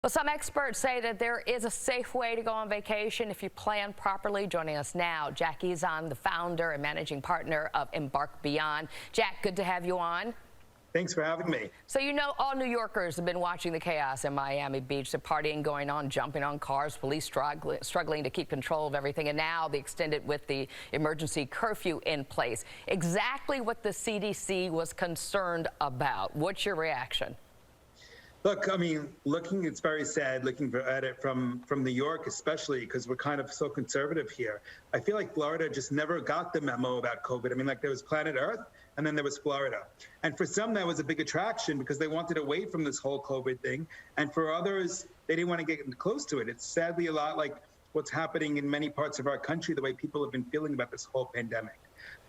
Well, some experts say that there is a safe way to go on vacation if you plan properly. Joining us now, Jack Ezon, the founder and managing partner of Embark Beyond. Jack, good to have you on. Thanks for having me. So you know all New Yorkers have been watching the chaos in Miami Beach, the partying going on, jumping on cars, police struggling to keep control of everything, and now they extended with the emergency curfew in place. Exactly what the CDC was concerned about. What's your reaction? Look, I mean, it's very sad looking at it from New York, especially because we're kind of so conservative here. I feel like Florida just never got the memo about COVID. I mean, like there was planet Earth and then there was Florida. And for some, that was a big attraction because they wanted away from this whole COVID thing. And for others, they didn't want to get close to it. It's sadly a lot like what's happening in many parts of our country, the way people have been feeling about this whole pandemic.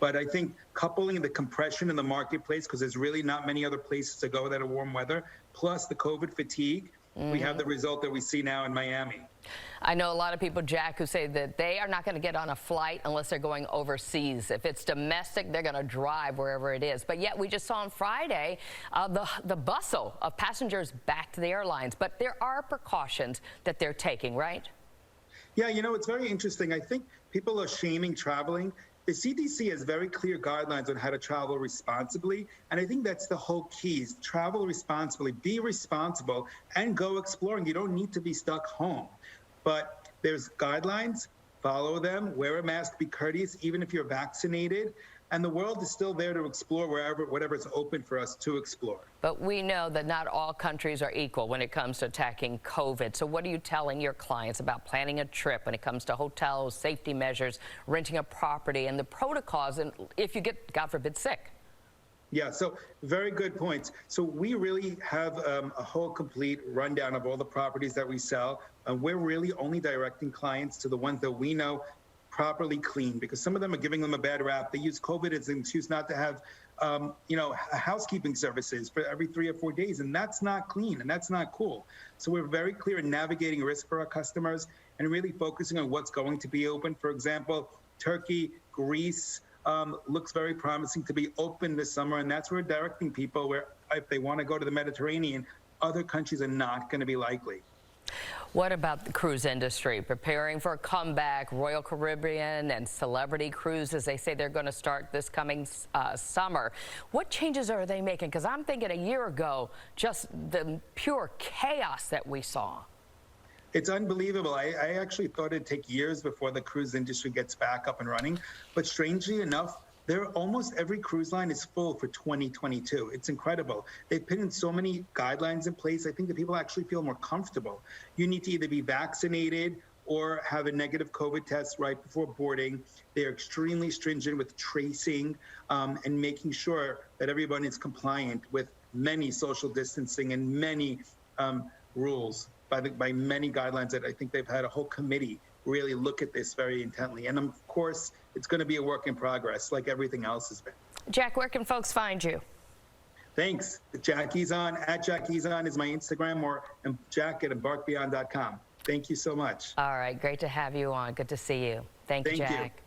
But I think coupling the compression in the marketplace, because there's really not many other places to go that are warm weather, plus the COVID fatigue, we have the result that we see now in Miami. I know a lot of people, Jack, who say that they are not going to get on a flight unless they're going overseas. If it's domestic, they're going to drive wherever it is. But yet we just saw on Friday the bustle of passengers back to the airlines. But there are precautions that they're taking, right? Yeah, you know, it's very interesting. I think people are shaming traveling. The CDC has very clear guidelines on how to travel responsibly, and I think that's the whole key, is travel responsibly, be responsible, and go exploring. You don't need to be stuck home. But there's guidelines, follow them, wear a mask, be courteous, even if you're vaccinated, and the world is still there to explore whatever's open for us to explore. But we know that not all countries are equal when it comes to attacking COVID. So what are you telling your clients about planning a trip when it comes to hotels, safety measures, renting a property, and the protocols, and if you get, God forbid, sick? Yeah, so very good points. So we really have a whole complete rundown of all the properties that we sell. We're really only directing clients to the ones that we know properly clean, because some of them are giving them a bad rap. They use COVID as an excuse not to have, housekeeping services for every 3 or 4 days, and that's not clean and that's not cool. So we're very clear in navigating risk for our customers and really focusing on what's going to be open. For example, Turkey, Greece looks very promising to be open this summer, and that's where we're directing people where if they want to go to the Mediterranean, other countries are not going to be likely. What about the cruise industry? Preparing for a comeback, Royal Caribbean and Celebrity Cruises, they say they're going to start this coming summer. What changes are they making? Because I'm thinking a year ago, just the pure chaos that we saw. It's unbelievable. I actually thought it'd take years before the cruise industry gets back up and running. But strangely enough, almost every cruise line is full for 2022. It's incredible. They've put in so many guidelines in place. I think that people actually feel more comfortable. You need to either be vaccinated or have a negative COVID test right before boarding. They're extremely stringent with tracing and making sure that everyone is compliant with many social distancing and many rules by many guidelines that I think they've had a whole committee really look at this very intently. And of course, it's going to be a work in progress like everything else has been. Jack, where can folks find you? Thanks. Jack Ezon, at Jack Ezon is my Instagram, or Jack at embarkbeyond.com. Thank you so much. All right. Great to have you on. Good to see you. Thank you, Jack.